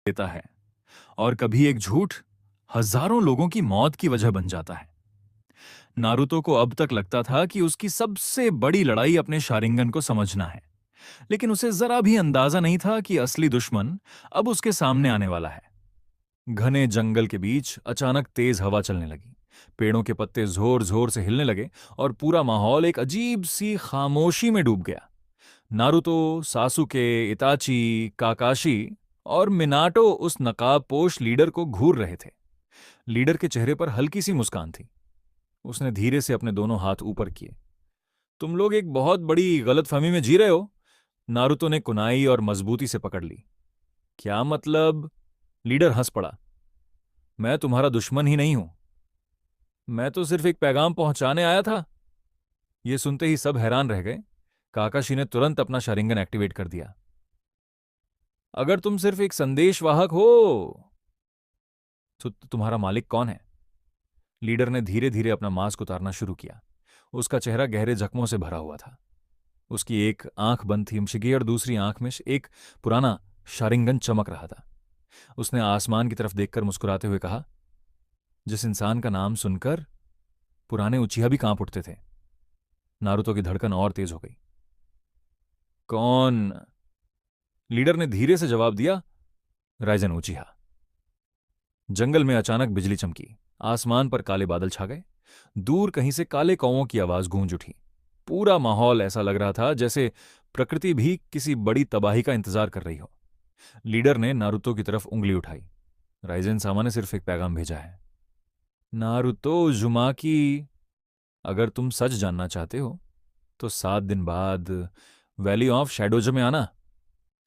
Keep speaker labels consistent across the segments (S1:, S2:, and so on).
S1: देता है, और कभी एक झूठ हजारों लोगों की मौत की वजह बन जाता है। नारुतो को अब तक लगता था कि उसकी सबसे बड़ी लड़ाई अपने शारिंगन को समझना है, लेकिन उसे जरा भी अंदाजा नहीं था कि असली दुश्मन अब उसके सामने आने वाला है। घने जंगल के बीच अचानक तेज हवा चलने लगी। पेड़ों के पत्ते जोर जोर से हिलने लगे और पूरा माहौल एक अजीब सी खामोशी में डूब गया। नारुतो, सासुके, इताची, काकाशी और मिनाटो उस नकाबपोश लीडर को घूर रहे थे। लीडर के चेहरे पर हल्की सी मुस्कान थी। उसने धीरे से अपने दोनों हाथ ऊपर किए। तुम लोग एक बहुत बड़ी गलतफहमी में जी रहे हो। नारुतो ने कुनाई और मजबूती से पकड़ ली। क्या मतलब? लीडर हंस पड़ा। मैं तुम्हारा दुश्मन ही नहीं हूं। मैं तो सिर्फ एक पैगाम पहुंचाने आया था। यह सुनते ही सब हैरान रह गए। काकाशी ने तुरंत अपना शारिंगन एक्टिवेट कर दिया। अगर तुम सिर्फ एक संदेशवाहक हो तो तुम्हारा मालिक कौन है? लीडर ने धीरे धीरे अपना मास्क उतारना शुरू किया। उसका चेहरा गहरे जख्मों से भरा हुआ था। उसकी एक आंख बंद थी मिशिगी और दूसरी आंख में एक पुराना शारिंगन चमक रहा था। उसने आसमान की तरफ देखकर मुस्कुराते हुए कहा, जिस इंसान का नाम सुनकर पुराने उचिहा भी कांप उठते थे। नारुतो की धड़कन और तेज हो गई। कौन? लीडर ने धीरे से जवाब दिया, राइजन उचिहा। जंगल में अचानक बिजली चमकी। आसमान पर काले बादल छा गए। दूर कहीं से काले कौवों की आवाज गूंज उठी। पूरा माहौल ऐसा लग रहा था जैसे प्रकृति भी किसी बड़ी तबाही का इंतजार कर रही हो। लीडर ने नारुतो की तरफ उंगली उठाई। राइजन सामा ने सिर्फ एक पैगाम भेजा है। नारुतो जुमाकी, अगर तुम सच जानना चाहते हो तो 7 दिन बाद वैली ऑफ शैडोज में आना,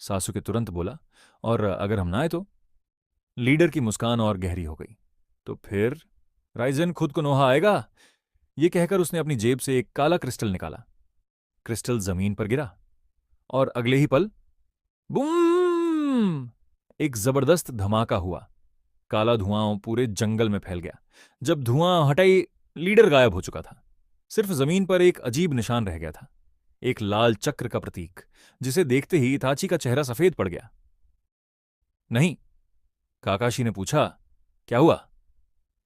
S1: सासुके तुरंत बोला। और अगर हम ना आए तो? लीडर की मुस्कान और गहरी हो गई। तो फिर राइजन खुद को नोहा आएगा। यह कहकर उसने अपनी जेब से एक काला क्रिस्टल निकाला। क्रिस्टल जमीन पर गिरा और अगले ही पल बूम! एक जबरदस्त धमाका हुआ। काला धुआं पूरे जंगल में फैल गया। जब धुआं हटाई, लीडर गायब हो चुका था। सिर्फ जमीन पर एक अजीब निशान रह गया था, एक लाल चक्र का प्रतीक, जिसे देखते ही इताची का चेहरा सफेद पड़ गया। नहीं, काकाशी ने पूछा, क्या हुआ?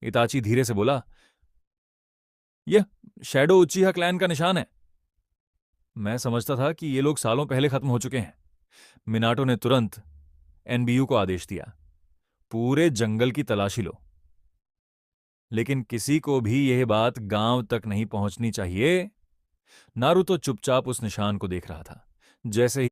S1: इताची धीरे से बोला, यह शैडो उचिहा क्लैन का निशान है। मैं समझता था कि ये लोग सालों पहले खत्म हो चुके हैं। मिनाटो ने तुरंत एनबीयू को आदेश दिया, पूरे जंगल की तलाशी लो। लेकिन किसी को भी यह बात गांव तक नहीं पहुंचनी चाहिए। नारुतो चुपचाप उस निशान को देख रहा था। जैसे